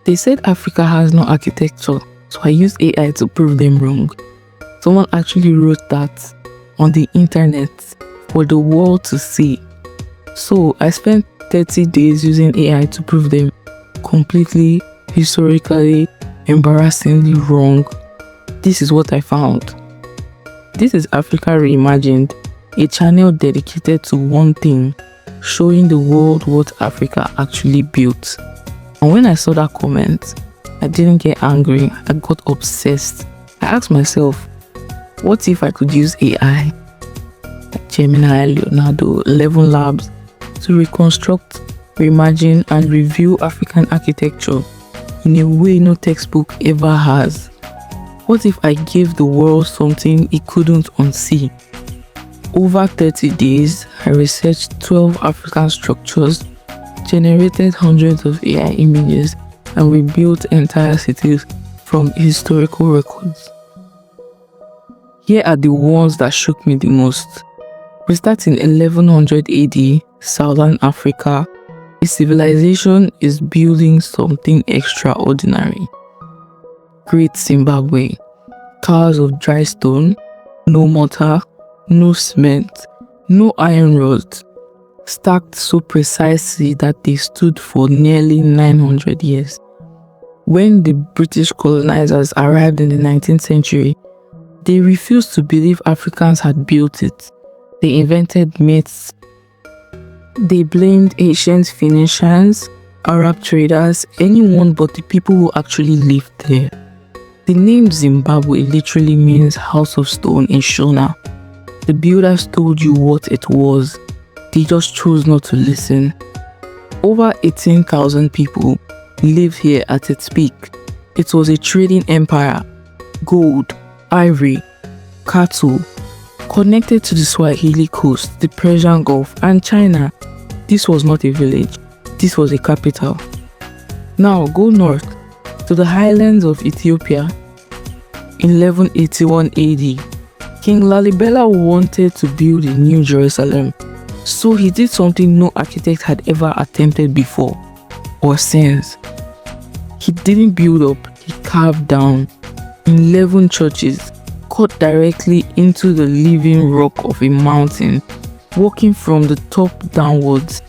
They said Africa has no architecture, so I used AI to prove them wrong. Someone actually wrote that on the internet for the world to see. So I spent 30 days using AI to prove them completely, historically, embarrassingly wrong. This is what I found. This is Africa Reimagined, a channel dedicated to one thing, showing the world what Africa actually built. And when I saw that comment, I didn't get angry, I got obsessed. I asked myself, what if I could use AI, Gemini, Leonardo, 11 Labs, to reconstruct, reimagine, and review African architecture in a way no textbook ever has? What if I gave the world something it couldn't unsee? Over 30 days, I researched 12 African structures, generated hundreds of AI images, and rebuilt entire cities from historical records. Here are the ones that shook me the most. We start in 1100 AD, Southern Africa. A civilization is building something extraordinary. Great Zimbabwe. Towers of dry stone, no mortar, no cement, no iron rods, stacked so precisely that they stood for nearly 900 years. When the British colonizers arrived in the 19th century, they refused to believe Africans had built it. They invented myths. They blamed ancient Phoenicians, Arab traders, anyone but the people who actually lived there. The name Zimbabwe literally means house of stone in Shona. The builders told you what it was. They just chose not to listen. Over 18,000 people lived here at its peak. It was a trading empire. Gold, ivory, cattle, connected to the Swahili coast, the Persian Gulf, and China. This was not a village. This was a capital. Now go north to the highlands of Ethiopia. In 1181 AD, King Lalibela wanted to build a new Jerusalem. So he did something no architect had ever attempted before or since. He didn't build up, he carved down 11 churches cut directly into the living rock of a mountain, walking from the top downwards.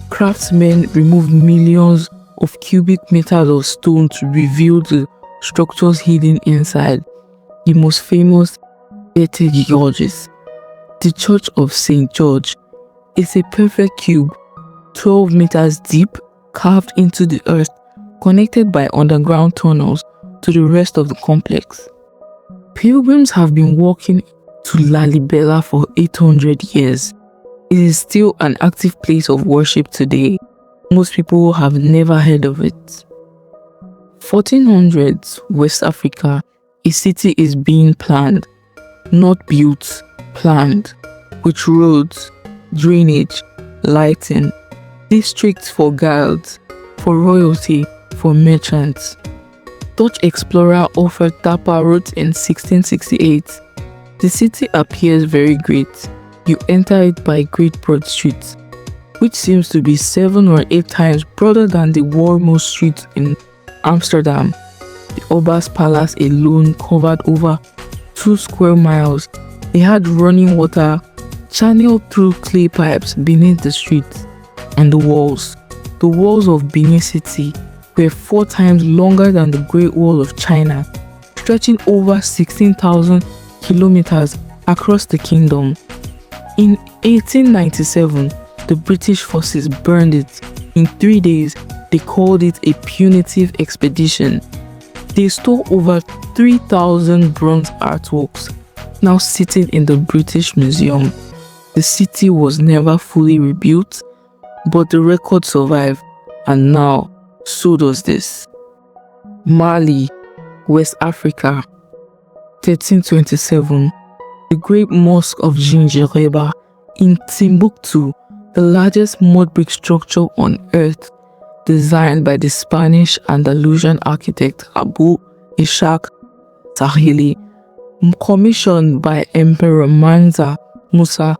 Craftsmen removed millions of cubic meters of stone to reveal the structures hidden inside. The most famous Betty George's. The Church of St. George is a perfect cube, 12 meters deep, carved into the earth, connected by underground tunnels to the rest of the complex. Pilgrims have been walking to Lalibela for 800 years. It is still an active place of worship today. Most people have never heard of it. 1400s, West Africa, a city is being planned, not built, planned, with roads, drainage, lighting, districts for guilds, for royalty, for merchants. Dutch explorer Alfred Tapper wrote in 1668, "The city appears very great. You enter it by great broad streets, which seems to be 7 or 8 times broader than the Warmost Street in Amsterdam. The Ober's Palace alone covered over 2 square miles. They had running water channeled through clay pipes beneath the streets, and the walls of Benin City were 4 times longer than the Great Wall of China, stretching over 16,000 kilometers across the kingdom. In 1897, the British forces burned it. In 3 days, they called it a punitive expedition. They stole over 3,000 bronze artworks, now sitting in the British Museum. The city was never fully rebuilt, but the record survived, and now so does this." Mali, West Africa, 1327. The Great Mosque of Djinguereber in Timbuktu, the largest mud brick structure on earth, designed by the Spanish Andalusian architect Abu Ishaq Sahili, commissioned by Emperor Mansa Musa,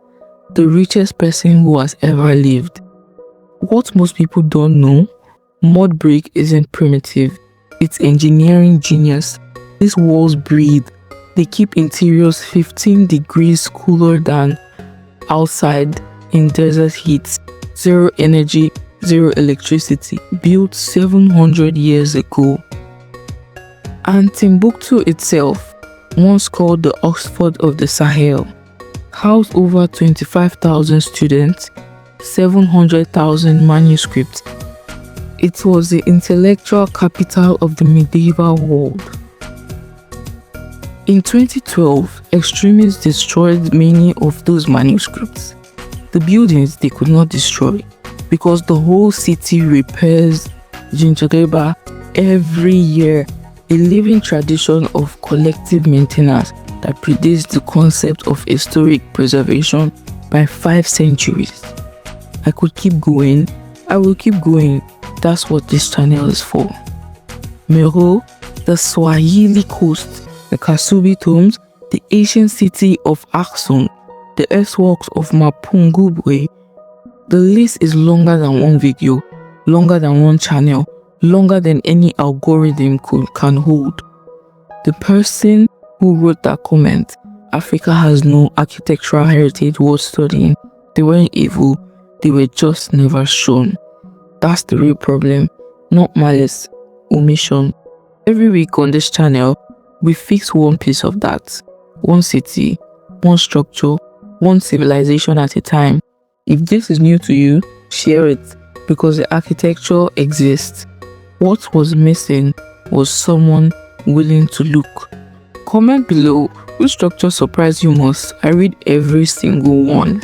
the richest person who has ever lived. What most people don't know Mud brick isn't primitive, it's engineering genius. These walls breathe. They keep interiors 15 degrees cooler than outside in desert heat. Zero energy, zero electricity. Built 700 years ago. And Timbuktu itself, once called the Oxford of the Sahel, housed over 25,000 students, 700,000 manuscripts. It was the intellectual capital of the medieval world. In 2012, extremists destroyed many of those manuscripts. The buildings they could not destroy because the whole city repairs Djinguereber every year, a living tradition of collective maintenance that predates the concept of historic preservation by 5 centuries. I could keep going. I will keep going. That's what this channel is for. Mero, the Swahili coast, the Kasubi tombs, the ancient city of Aksum, the earthworks of Mapungubwe. The list is longer than one video, longer than one channel, longer than any algorithm can hold. The person who wrote that comment, Africa has no architectural heritage worth studying. They weren't evil, they were just never shown. That's the real problem, not malice, omission. Every week on this channel, we fix one piece of that. One city, one structure, one civilization at a time. If this is new to you, share it because the architecture exists. What was missing was someone willing to look. Comment below which structure surprised you most. I read every single one.